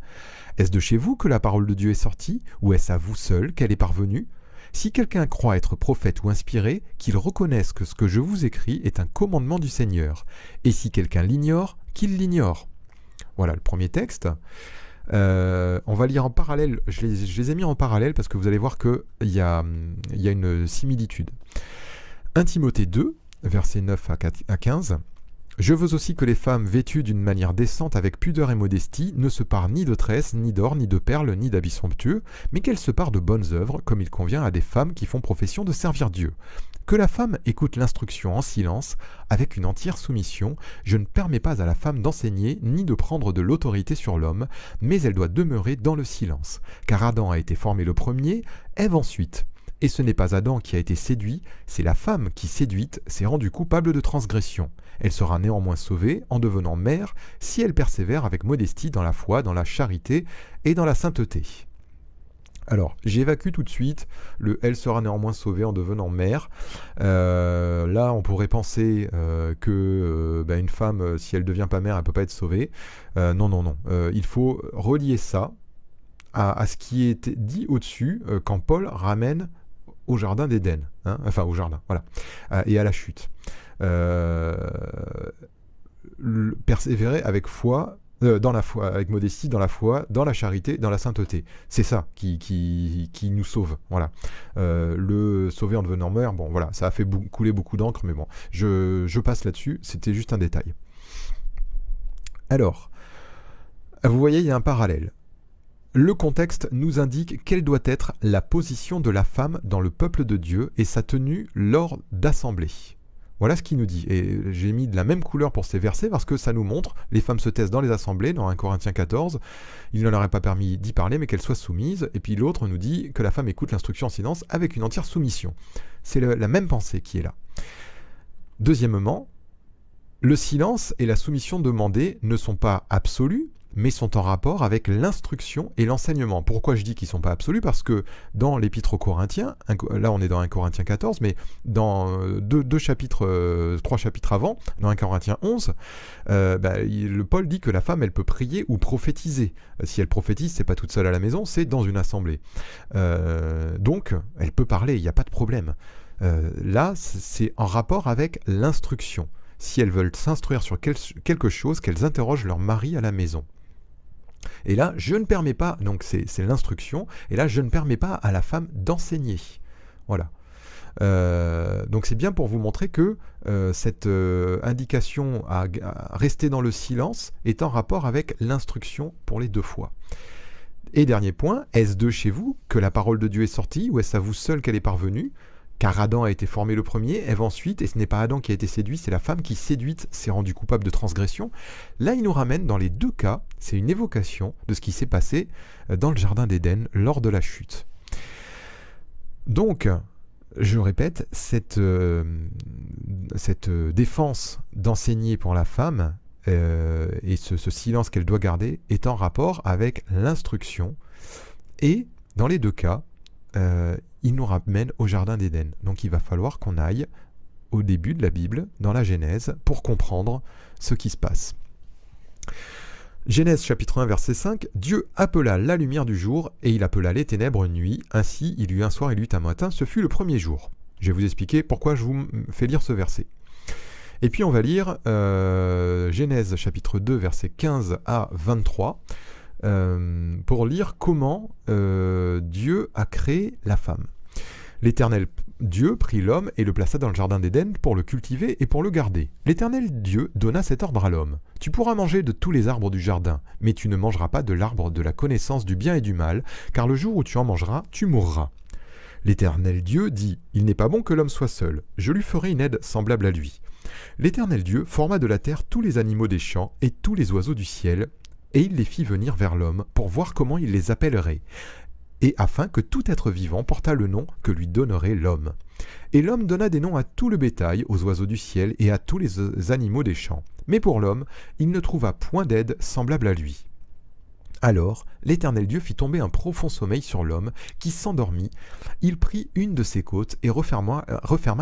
Est-ce de chez vous que la parole de Dieu est sortie, ou est-ce à vous seul qu'elle est parvenue ? Si quelqu'un croit être prophète ou inspiré, qu'il reconnaisse que ce que je vous écris est un commandement du Seigneur. Et si quelqu'un l'ignore, qu'il l'ignore. Voilà le premier texte. On va lire en parallèle, je les ai mis en parallèle parce que vous allez voir qu'il y a une similitude. 1 Timothée 2, versets 9 à 15. « Je veux aussi que les femmes vêtues d'une manière décente avec pudeur et modestie ne se parent ni de tresses, ni d'or, ni de perles, ni d'habits somptueux, mais qu'elles se parent de bonnes œuvres, comme il convient à des femmes qui font profession de servir Dieu. Que la femme écoute l'instruction en silence, avec une entière soumission. Je ne permets pas à la femme d'enseigner, ni de prendre de l'autorité sur l'homme, mais elle doit demeurer dans le silence. Car Adam a été formé le premier, Ève ensuite. Et ce n'est pas Adam qui a été séduit, c'est la femme qui, séduite, s'est rendue coupable de transgression. Elle sera néanmoins sauvée en devenant mère si elle persévère avec modestie dans la foi, dans la charité et dans la sainteté. » Alors, j'évacue tout de suite le « elle sera néanmoins sauvée en devenant mère ». Là, on pourrait penser qu'une femme, si elle ne devient pas mère, elle ne peut pas être sauvée. Non. Il faut relier ça à ce qui est dit au-dessus quand Paul ramène au jardin d'Éden, au jardin, voilà, et à la chute. Persévérer avec foi, dans la foi, avec modestie, dans la foi, dans la charité, dans la sainteté. C'est ça qui nous sauve. Voilà. Le sauver en devenant mère, bon, voilà, ça a fait couler beaucoup d'encre, mais bon, je passe là-dessus. C'était juste un détail. Alors, vous voyez, il y a un parallèle. Le contexte nous indique quelle doit être la position de la femme dans le peuple de Dieu et sa tenue lors d'assemblée. Voilà ce qu'il nous dit. Et j'ai mis de la même couleur pour ces versets parce que ça nous montre, les femmes se taisent dans les assemblées, dans 1 Corinthiens 14, il ne leur est pas permis d'y parler, mais qu'elles soient soumises. Et puis l'autre nous dit que la femme écoute l'instruction en silence avec une entière soumission. C'est la même pensée qui est là. Deuxièmement, le silence et la soumission demandée ne sont pas absolus, mais sont en rapport avec l'instruction et l'enseignement. Pourquoi je dis qu'ils ne sont pas absolus ? Parce que dans l'épître aux Corinthiens, là on est dans 1 Corinthiens 14, mais dans trois chapitres avant, dans 1 Corinthiens 11, le Paul dit que la femme, elle peut prier ou prophétiser. Si elle prophétise, c'est pas toute seule à la maison, c'est dans une assemblée. Donc, elle peut parler, il n'y a pas de problème. Là, c'est en rapport avec l'instruction. Si elles veulent s'instruire sur quelque chose, qu'elles interrogent leur mari à la maison. Et là, je ne permets pas, donc c'est l'instruction, et là, je ne permets pas à la femme d'enseigner. Voilà. Donc c'est bien pour vous montrer que cette indication à rester dans le silence est en rapport avec l'instruction pour les deux fois. Et dernier point, est-ce de chez vous que la parole de Dieu est sortie, ou est-ce à vous seul qu'elle est parvenue ? car Adam a été formé le premier, Ève ensuite, et ce n'est pas Adam qui a été séduit, c'est la femme qui, séduite, s'est rendue coupable de transgression. Là, il nous ramène dans les deux cas, c'est une évocation de ce qui s'est passé dans le jardin d'Éden lors de la chute. Donc, je répète, cette défense d'enseigner pour la femme et ce silence qu'elle doit garder est en rapport avec l'instruction. Et dans les deux cas, il nous ramène au jardin d'Éden. Donc il va falloir qu'on aille au début de la Bible, dans la Genèse, pour comprendre ce qui se passe. Genèse chapitre 1 verset 5, Dieu appela la lumière du jour et il appela les ténèbres nuit, ainsi il y eut un soir et il y eut un matin, ce fut le premier jour. Je vais vous expliquer pourquoi je vous fais lire ce verset. Et puis on va lire Genèse chapitre 2 verset 15 à 23 pour lire comment Dieu a créé la femme. L'Éternel Dieu prit l'homme et le plaça dans le jardin d'Éden pour le cultiver et pour le garder. L'Éternel Dieu donna cet ordre à l'homme. Tu pourras manger de tous les arbres du jardin, mais tu ne mangeras pas de l'arbre de la connaissance du bien et du mal, car le jour où tu en mangeras, tu mourras. L'Éternel Dieu dit, il n'est pas bon que l'homme soit seul, je lui ferai une aide semblable à lui. L'Éternel Dieu forma de la terre tous les animaux des champs et tous les oiseaux du ciel, et il les fit venir vers l'homme pour voir comment il les appellerait, et afin que tout être vivant portât le nom que lui donnerait l'homme. Et l'homme donna des noms à tout le bétail, aux oiseaux du ciel et à tous les animaux des champs. Mais pour l'homme, il ne trouva point d'aide semblable à lui. Alors l'Éternel Dieu fit tomber un profond sommeil sur l'homme, qui s'endormit. Il prit une de ses côtes et referma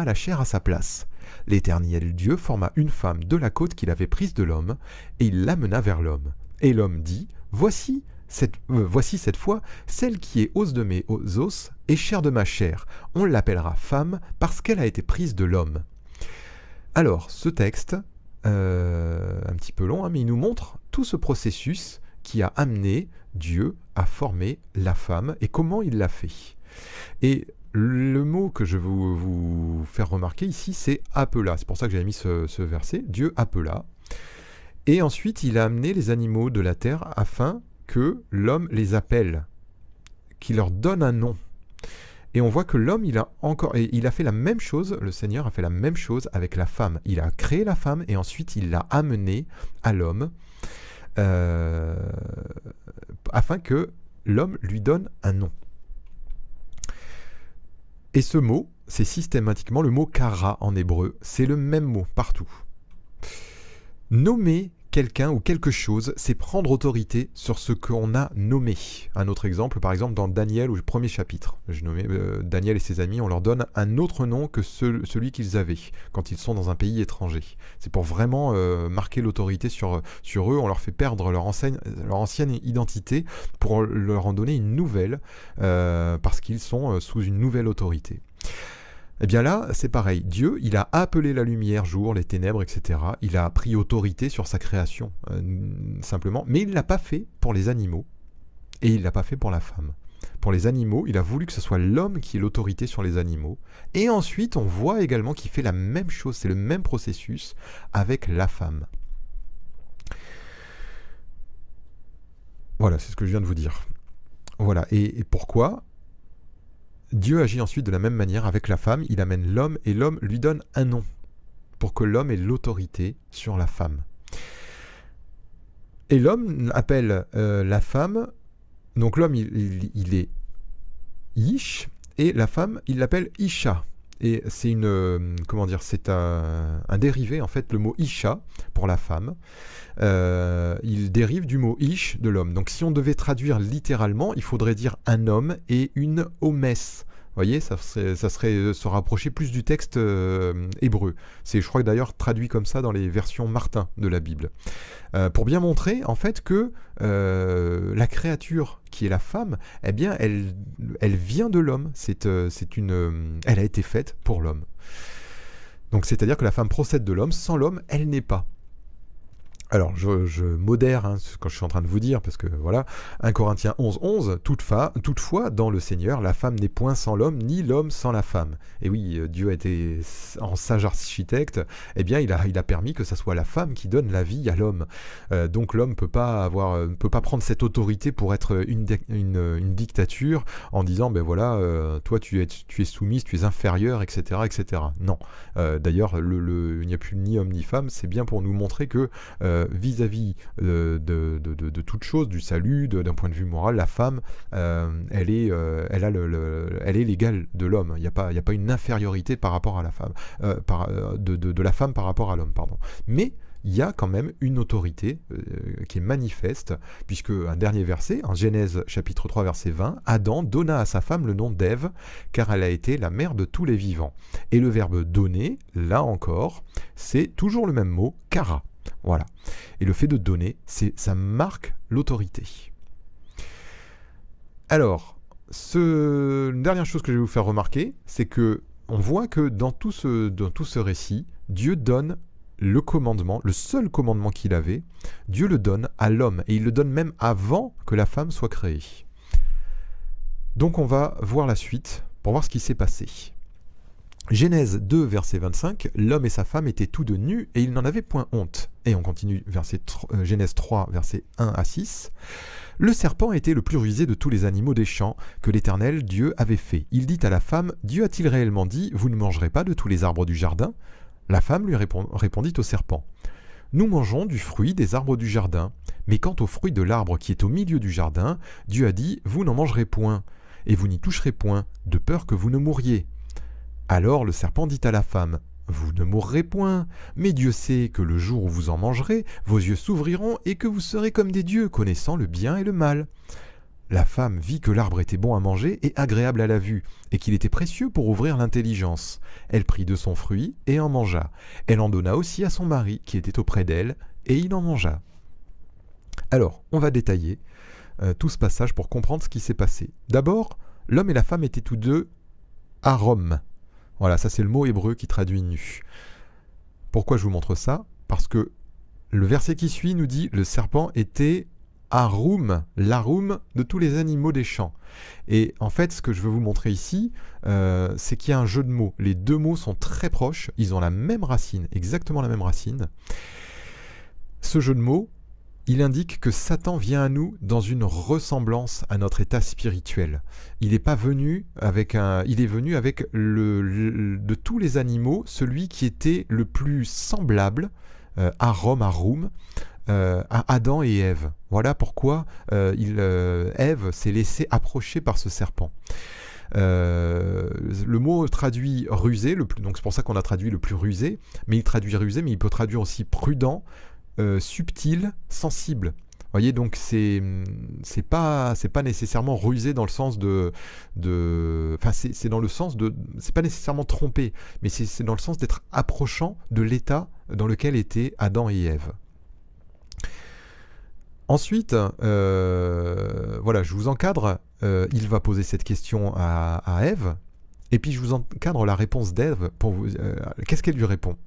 la chair à sa place. L'Éternel Dieu forma une femme de la côte qu'il avait prise de l'homme, et il l'amena vers l'homme. Et l'homme dit, voici cette fois celle qui est os de mes os et chair de ma chair. On l'appellera femme parce qu'elle a été prise de l'homme. Alors, ce texte, un petit peu long, mais il nous montre tout ce processus qui a amené Dieu à former la femme et comment il l'a fait. Et le mot que je veux vous faire remarquer ici, c'est appela. C'est pour ça que j'avais mis ce verset. Dieu appela. Et ensuite, il a amené les animaux de la terre afin que l'homme les appelle, qu'il leur donne un nom. Et on voit que l'homme, il a fait la même chose, le Seigneur a fait la même chose avec la femme. Il a créé la femme et ensuite il l'a amenée à l'homme afin que l'homme lui donne un nom. Et ce mot, c'est systématiquement le mot kara en hébreu. C'est le même mot partout. Nommer quelqu'un ou quelque chose, c'est prendre autorité sur ce qu'on a nommé. Un autre exemple, par exemple, dans Daniel, au premier chapitre. Je nommais Daniel et ses amis, on leur donne un autre nom que celui qu'ils avaient quand ils sont dans un pays étranger. C'est pour vraiment marquer l'autorité sur eux. On leur fait perdre leur ancienne identité pour leur en donner une nouvelle, parce qu'ils sont sous une nouvelle autorité. Eh bien là, c'est pareil. Dieu, il a appelé la lumière jour, les ténèbres, etc. Il a pris autorité sur sa création, simplement. Mais il ne l'a pas fait pour les animaux et il ne l'a pas fait pour la femme. Pour les animaux, il a voulu que ce soit l'homme qui ait l'autorité sur les animaux. Et ensuite, on voit également qu'il fait la même chose, c'est le même processus avec la femme. Voilà, c'est ce que je viens de vous dire. Voilà, et pourquoi ? Dieu agit ensuite de la même manière avec la femme, il amène l'homme et l'homme lui donne un nom pour que l'homme ait l'autorité sur la femme. Et l'homme appelle la femme, donc l'homme il est Ish et la femme il l'appelle Isha. Et c'est c'est un dérivé en fait, le mot Isha pour la femme. Il dérive du mot Ish de l'homme. Donc si on devait traduire littéralement, il faudrait dire un homme et une homesse. Vous voyez, ça serait se rapprocher plus du texte hébreu. C'est, je crois, d'ailleurs traduit comme ça dans les versions Martin de la Bible. Pour bien montrer, en fait, que la créature qui est la femme, eh bien, elle vient de l'homme. Elle a été faite pour l'homme. Donc, c'est-à-dire que la femme procède de l'homme. Sans l'homme, elle n'est pas. Alors, je modère quand je suis en train de vous dire, parce que voilà, 1 Corinthiens 11, 11, toutefois, dans le Seigneur, la femme n'est point sans l'homme, ni l'homme sans la femme. Et oui, Dieu a été, en sage architecte, eh bien, il a permis que ça soit la femme qui donne la vie à l'homme. Donc l'homme ne peut pas prendre cette autorité pour être une dictature en disant, ben voilà, toi tu es soumise, tu es inférieure, etc., etc. Non. D'ailleurs, il n'y a plus ni homme ni femme, c'est bien pour nous montrer que vis-à-vis de toute chose, du salut, d'un point de vue moral, la femme, elle est l'égale de l'homme. Il n'y a pas une infériorité par rapport à la femme, de la femme par rapport à l'homme, pardon. Mais il y a quand même une autorité qui est manifeste, puisque un dernier verset, en Genèse chapitre 3 verset 20, Adam donna à sa femme le nom d'Ève, car elle a été la mère de tous les vivants. Et le verbe donner, là encore, c'est toujours le même mot, kara. Voilà. Et le fait de donner, ça marque l'autorité. Alors, une dernière chose que je vais vous faire remarquer, c'est que on voit que dans tout ce récit, Dieu donne le commandement, le seul commandement qu'il avait, Dieu le donne à l'homme, et il le donne même avant que la femme soit créée. Donc on va voir la suite pour voir ce qui s'est passé. Genèse 2, verset 25, l'homme et sa femme étaient tous deux nus et ils n'en avaient point honte. Et on continue, Genèse 3, verset 1 à 6. Le serpent était le plus rusé de tous les animaux des champs que l'Éternel Dieu avait fait. Il dit à la femme, Dieu a-t-il réellement dit, vous ne mangerez pas de tous les arbres du jardin? La femme lui répondit au serpent, nous mangeons du fruit des arbres du jardin, mais quant au fruit de l'arbre qui est au milieu du jardin, Dieu a dit, vous n'en mangerez point, et vous n'y toucherez point, de peur que vous ne mouriez. Alors le serpent dit à la femme, vous ne mourrez point, mais Dieu sait que le jour où vous en mangerez, vos yeux s'ouvriront et que vous serez comme des dieux, connaissant le bien et le mal. La femme vit que l'arbre était bon à manger et agréable à la vue, et qu'il était précieux pour ouvrir l'intelligence. Elle prit de son fruit et en mangea. Elle en donna aussi à son mari, qui était auprès d'elle, et il en mangea. Alors, on va détailler tout ce passage pour comprendre ce qui s'est passé. D'abord, l'homme et la femme étaient tous deux arom. Voilà, ça c'est le mot hébreu qui traduit nu. Pourquoi je vous montre ça? Parce que le verset qui suit nous dit le serpent était arum, l'arum de tous les animaux des champs. Et en fait, ce que je veux vous montrer ici, c'est qu'il y a un jeu de mots. Les deux mots sont très proches, ils ont la même racine, exactement la même racine. Ce jeu de mots, il indique que Satan vient à nous dans une ressemblance à notre état spirituel. Il n'est pas venu avec il est venu avec de tous les animaux, celui qui était le plus semblable, arum, à Adam et Ève. Voilà pourquoi Ève s'est laissée approcher par ce serpent. Le mot traduit rusé, donc c'est pour ça qu'on a traduit le plus rusé, mais il traduit rusé, mais il peut traduire aussi prudent, subtil, sensible. Vous voyez, donc c'est pas nécessairement rusé dans le sens enfin c'est dans le sens de, c'est pas nécessairement trompé, mais c'est dans le sens d'être approchant de l'état dans lequel étaient Adam et Ève. Ensuite, voilà, je vous encadre, il va poser cette question à Ève, et puis je vous encadre la réponse d'Ève pour vous. Qu'est-ce qu'elle lui répond?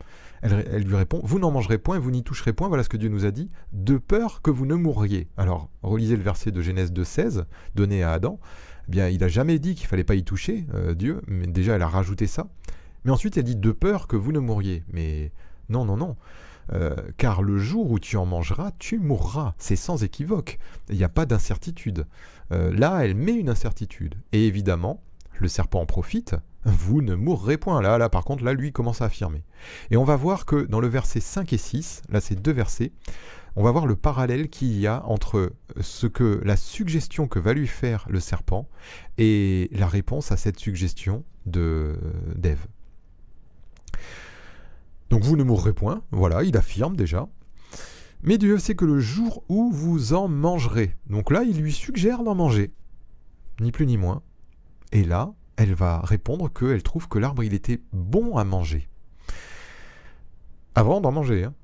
Elle lui répond, vous n'en mangerez point et vous n'y toucherez point, voilà ce que Dieu nous a dit, de peur que vous ne mourriez. Alors, relisez le verset de Genèse 2,16, donné à Adam. Eh bien, il n'a jamais dit qu'il ne fallait pas y toucher, Dieu, mais déjà elle a rajouté ça. Mais ensuite, elle dit, de peur que vous ne mourriez. Mais non, non, non. Car le jour où tu en mangeras, tu mourras. C'est sans équivoque. Il n'y a pas d'incertitude. Là, elle met une incertitude. Et évidemment, le serpent en profite. Vous ne mourrez point. Là, par contre, là, lui commence à affirmer. Et on va voir que dans le verset 5 et 6, là, c'est deux versets, on va voir le parallèle qu'il y a entre la suggestion que va lui faire le serpent et la réponse à cette suggestion d'Ève. Donc vous ne mourrez point, voilà, il affirme déjà. Mais Dieu sait que le jour où vous en mangerez. Donc là, il lui suggère d'en manger. Ni plus ni moins. Et là, elle va répondre qu'elle trouve que l'arbre, il était bon à manger. Avant d'en manger. Hein.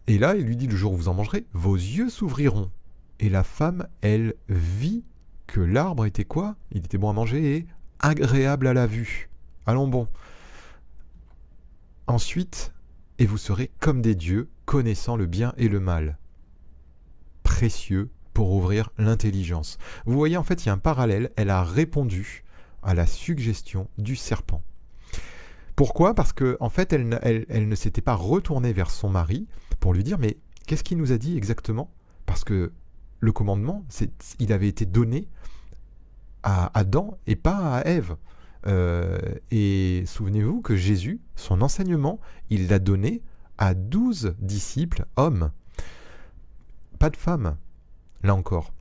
Et là, il lui dit, le jour où vous en mangerez, vos yeux s'ouvriront. Et la femme, elle vit que l'arbre était quoi? Il était bon à manger et agréable à la vue. Allons bon. Ensuite, et vous serez comme des dieux, connaissant le bien et le mal. Précieux pour ouvrir l'intelligence. Vous voyez, en fait, il y a un parallèle. Elle a répondu à la suggestion du serpent. Pourquoi? Parce que en fait, elle ne s'était pas retournée vers son mari pour lui dire, mais qu'est-ce qu'il nous a dit exactement? Parce que le commandement, il avait été donné à Adam et pas à Ève. Et souvenez-vous que Jésus, son enseignement, il l'a donné à 12 disciples hommes. Pas de femmes, là encore.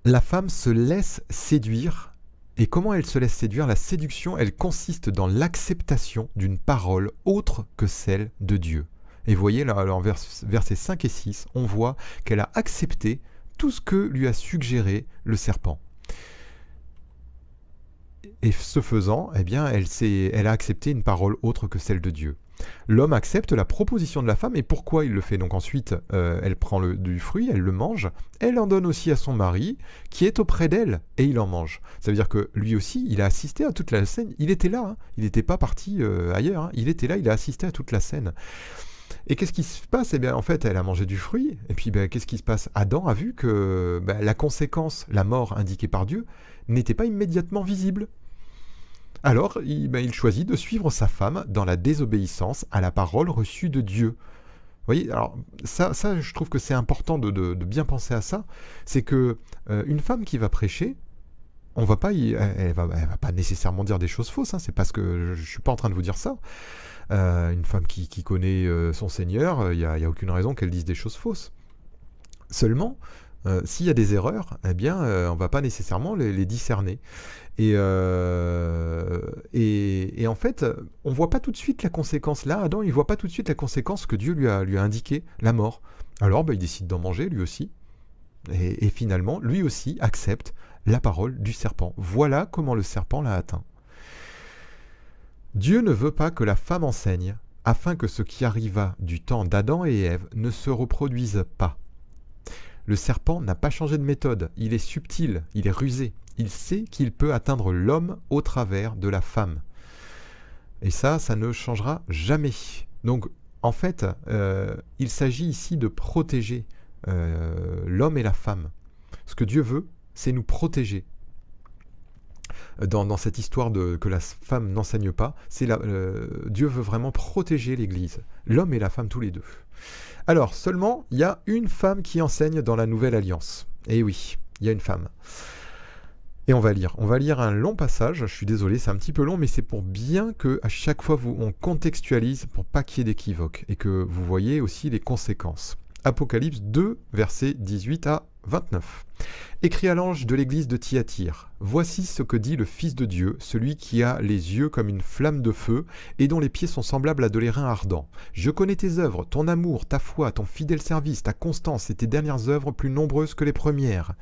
La femme se laisse séduire. Et comment elle se laisse séduire? La séduction, elle consiste dans l'acceptation d'une parole autre que celle de Dieu. Et vous voyez, là, en versets 5 et 6, on voit qu'elle a accepté tout ce que lui a suggéré le serpent. Et ce faisant, eh bien, elle a accepté une parole autre que celle de Dieu. L'homme accepte la proposition de la femme, et pourquoi il le fait? Donc ensuite, elle prend du fruit, elle le mange, elle en donne aussi à son mari, qui est auprès d'elle, et il en mange. Ça veut dire que lui aussi, il a assisté à toute la scène, il était là, hein. Il n'était pas parti ailleurs, hein. Il était là, il a assisté à toute la scène. Et qu'est-ce qui se passe? Eh bien, en fait, elle a mangé du fruit, et puis qu'est-ce qui se passe? Adam a vu que la conséquence, la mort indiquée par Dieu, n'était pas immédiatement visible. Alors, il choisit de suivre sa femme dans la désobéissance à la parole reçue de Dieu. Vous voyez, alors ça je trouve que c'est important de bien penser à ça. C'est que une femme qui va prêcher, elle va pas nécessairement dire des choses fausses. Hein, c'est parce que je suis pas en train de vous dire ça. Une femme qui connaît son Seigneur, il y a aucune raison qu'elle dise des choses fausses. Seulement, s'il y a des erreurs, eh bien, on ne va pas nécessairement les discerner. Et en fait, on ne voit pas tout de suite la conséquence. Là, Adam, il ne voit pas tout de suite la conséquence que Dieu lui a indiqué, la mort. Alors, il décide d'en manger, lui aussi. Et finalement, lui aussi accepte la parole du serpent. Voilà comment le serpent l'a atteint. Dieu ne veut pas que la femme enseigne, afin que ce qui arriva du temps d'Adam et Ève ne se reproduise pas. Le serpent n'a pas changé de méthode, il est subtil, il est rusé. Il sait qu'il peut atteindre l'homme au travers de la femme. Et ça ne changera jamais. Donc, en fait, il s'agit ici de protéger l'homme et la femme. Ce que Dieu veut, c'est nous protéger. Dans cette histoire que la femme n'enseigne pas, Dieu veut vraiment protéger l'Église, l'homme et la femme tous les deux. Alors, seulement, il y a une femme qui enseigne dans la Nouvelle Alliance. Et oui, il y a une femme. Et on va lire un long passage, je suis désolé, c'est un petit peu long, mais c'est pour bien qu'à chaque fois on contextualise pour pas qu'il y ait d'équivoque et que vous voyez aussi les conséquences. Apocalypse 2, versets 18 à 29. Écrit à l'ange de l'église de Thyatire, voici ce que dit le Fils de Dieu, celui qui a les yeux comme une flamme de feu et dont les pieds sont semblables à de l'airain ardent. Je connais tes œuvres, ton amour, ta foi, ton fidèle service, ta constance et tes dernières œuvres plus nombreuses que les premières.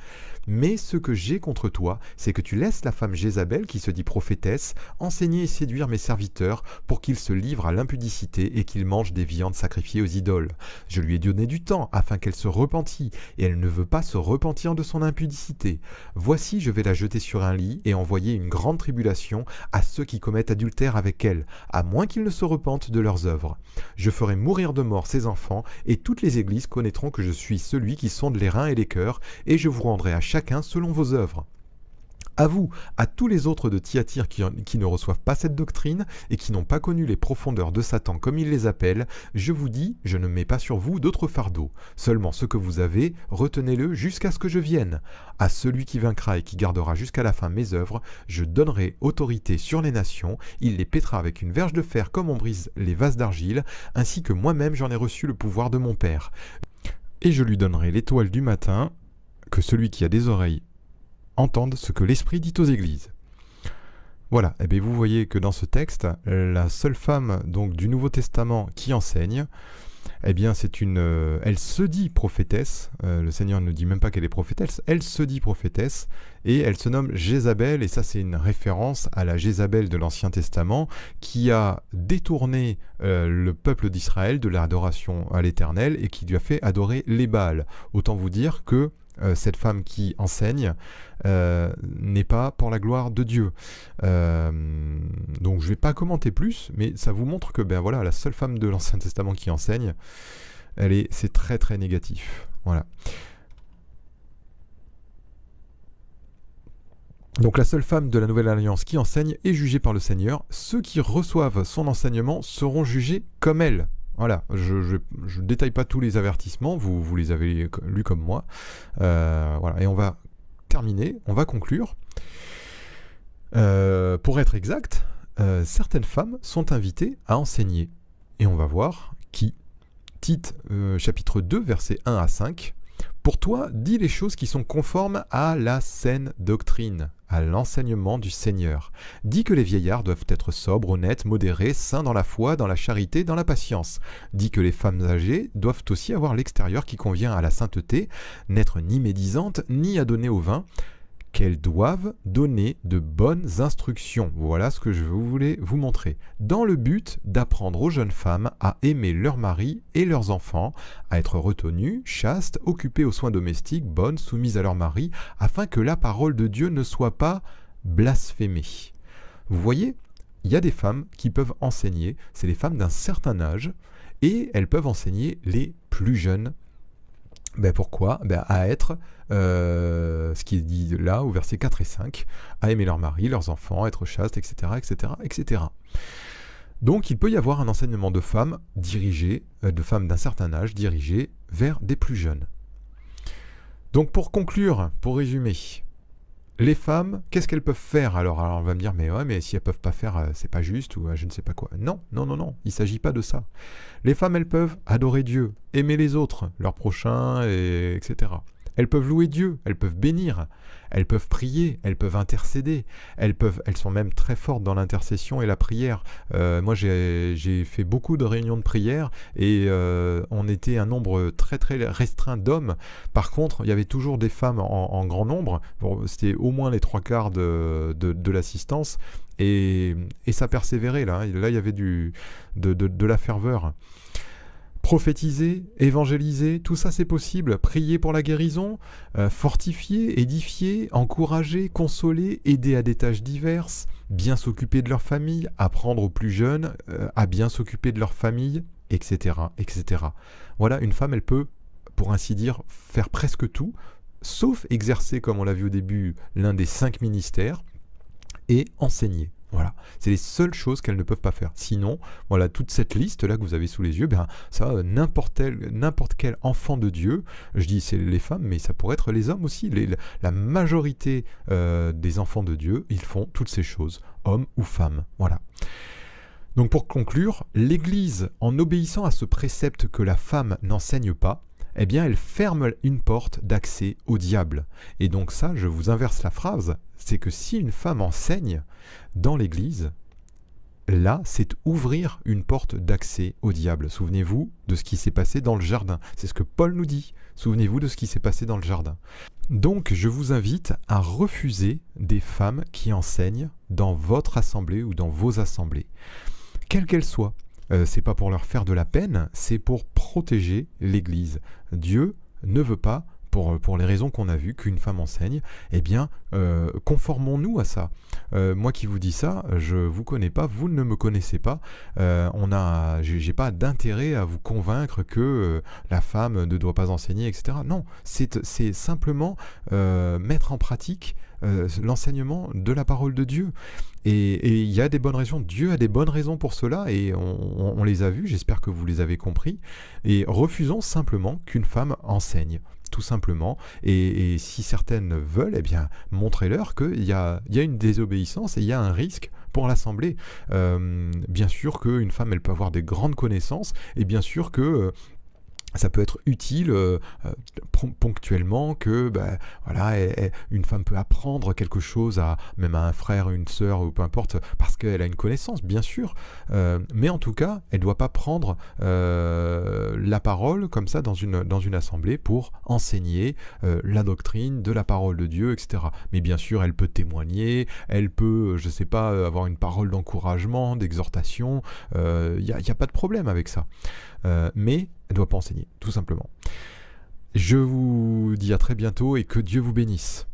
Mais ce que j'ai contre toi, c'est que tu laisses la femme Jézabel, qui se dit prophétesse, enseigner et séduire mes serviteurs pour qu'ils se livrent à l'impudicité et qu'ils mangent des viandes sacrifiées aux idoles. Je lui ai donné du temps afin qu'elle se repentît, et elle ne veut pas se repentir de son impudicité. Voici, je vais la jeter sur un lit et envoyer une grande tribulation à ceux qui commettent adultère avec elle, à moins qu'ils ne se repentent de leurs œuvres. Je ferai mourir de mort ses enfants, et toutes les églises connaîtront que je suis celui qui sonde les reins et les cœurs, et je vous rendrai à chacun selon vos œuvres. À vous, à tous les autres de Thyatire qui ne reçoivent pas cette doctrine et qui n'ont pas connu les profondeurs de Satan comme il les appelle, je vous dis, je ne mets pas sur vous d'autres fardeaux. Seulement ce que vous avez, retenez-le jusqu'à ce que je vienne. À celui qui vaincra et qui gardera jusqu'à la fin mes œuvres, je donnerai autorité sur les nations, il les pètera avec une verge de fer comme on brise les vases d'argile, ainsi que moi-même j'en ai reçu le pouvoir de mon Père. Et je lui donnerai l'étoile du matin, que celui qui a des oreilles entende ce que l'Esprit dit aux églises. Voilà, et bien vous voyez que dans ce texte, la seule femme donc du Nouveau Testament qui enseigne, eh bien elle se dit prophétesse, le Seigneur ne dit même pas qu'elle est prophétesse, elle se dit prophétesse, et elle se nomme Jézabel, et ça c'est une référence à la Jézabel de l'Ancien Testament, qui a détourné le peuple d'Israël de l'adoration à l'Éternel, et qui lui a fait adorer les Baals. Autant vous dire que cette femme qui enseigne n'est pas pour la gloire de Dieu. Donc je ne vais pas commenter plus, mais ça vous montre que voilà, la seule femme de l'Ancien Testament qui enseigne, c'est très très négatif. Voilà. Donc la seule femme de la Nouvelle Alliance qui enseigne est jugée par le Seigneur. Ceux qui reçoivent son enseignement seront jugés comme elle. Voilà, je ne détaille pas tous les avertissements, vous les avez lus comme moi. Voilà. Et on va terminer, on va conclure. Pour être exact, certaines femmes sont invitées à enseigner. Et on va voir qui. Tite, chapitre 2, versets 1 à 5. Pour toi, dis les choses qui sont conformes à la saine doctrine, à l'enseignement du Seigneur. Dis que les vieillards doivent être sobres, honnêtes, modérés, saints dans la foi, dans la charité, dans la patience. Dis que les femmes âgées doivent aussi avoir l'extérieur qui convient à la sainteté, n'être ni médisantes, ni adonnées au vin, qu'elles doivent donner de bonnes instructions. Voilà ce que je voulais vous montrer. Dans le but d'apprendre aux jeunes femmes à aimer leur mari et leurs enfants, à être retenues, chastes, occupées aux soins domestiques, bonnes, soumises à leur mari, afin que la parole de Dieu ne soit pas blasphémée. Vous voyez, il y a des femmes qui peuvent enseigner, c'est les femmes d'un certain âge, et elles peuvent enseigner les plus jeunes. Pourquoi ? À être, ce qui est dit là au verset 4 et 5, à aimer leur mari, leurs enfants, être chastes, etc., etc., etc. Donc il peut y avoir un enseignement de femmes dirigé, de femmes d'un certain âge dirigé vers des plus jeunes. Donc pour conclure, pour résumer, les femmes, qu'est-ce qu'elles peuvent faire alors on va me dire, mais si elles peuvent pas faire, c'est pas juste, ou je ne sais pas quoi. Non, il ne s'agit pas de ça. Les femmes, elles peuvent adorer Dieu, aimer les autres, leurs prochains, etc. Elles peuvent louer Dieu, elles peuvent bénir, elles peuvent prier, elles peuvent intercéder, elles sont même très fortes dans l'intercession et la prière. Moi, j'ai fait beaucoup de réunions de prière et on était un nombre très très restreint d'hommes. Par contre, il y avait toujours des femmes en grand nombre. Bon, c'était au moins les 3/4 de l'assistance et ça persévérait là. Là, il y avait de la ferveur. Prophétiser, évangéliser, tout ça c'est possible. Prier pour la guérison, fortifier, édifier, encourager, consoler, aider à des tâches diverses, bien s'occuper de leur famille, apprendre aux plus jeunes à bien s'occuper de leur famille, etc., etc. Voilà, une femme, elle peut, pour ainsi dire, faire presque tout, sauf exercer, comme on l'a vu au début, l'un des 5 ministères, et enseigner. Voilà, c'est les seules choses qu'elles ne peuvent pas faire. Sinon, voilà, toute cette liste-là que vous avez sous les yeux, ça, n'importe quel enfant de Dieu, je dis c'est les femmes, mais ça pourrait être les hommes aussi. La majorité des enfants de Dieu, ils font toutes ces choses, hommes ou femmes. Voilà. Donc pour conclure, l'Église, en obéissant à ce précepte que la femme n'enseigne pas, elle ferme une porte d'accès au diable. Et donc ça, je vous inverse la phrase, c'est que si une femme enseigne dans l'Église, là, c'est ouvrir une porte d'accès au diable. Souvenez-vous de ce qui s'est passé dans le jardin. C'est ce que Paul nous dit. Souvenez-vous de ce qui s'est passé dans le jardin. Donc, je vous invite à refuser des femmes qui enseignent dans votre assemblée ou dans vos assemblées, quelles qu'elles soient. C'est pas pour leur faire de la peine, c'est pour protéger l'Église. Dieu ne veut pas, pour les raisons qu'on a vues, qu'une femme enseigne. Conformons-nous à ça. Moi qui vous dis ça, je vous connais pas, vous ne me connaissez pas. J'ai pas d'intérêt à vous convaincre que la femme ne doit pas enseigner, etc. Non, c'est simplement mettre en pratique l'enseignement de la parole de Dieu. Et il y a des bonnes raisons, Dieu a des bonnes raisons pour cela, et on les a vues, j'espère que vous les avez compris. Et refusons simplement qu'une femme enseigne, tout simplement. Et si certaines veulent, montrez-leur qu'il y a une désobéissance et il y a un risque pour l'assemblée. Bien sûr qu'une femme, elle peut avoir des grandes connaissances, et bien sûr que ça peut être utile ponctuellement que une femme peut apprendre quelque chose même à un frère, une sœur ou peu importe, parce qu'elle a une connaissance, bien sûr, mais en tout cas elle ne doit pas prendre la parole comme ça dans une assemblée pour enseigner la doctrine de la parole de Dieu, etc. Mais bien sûr elle peut témoigner, elle peut, je sais pas, avoir une parole d'encouragement, d'exhortation, y a pas de problème avec ça, mais elle ne doit pas enseigner, tout simplement. Je vous dis à très bientôt et que Dieu vous bénisse.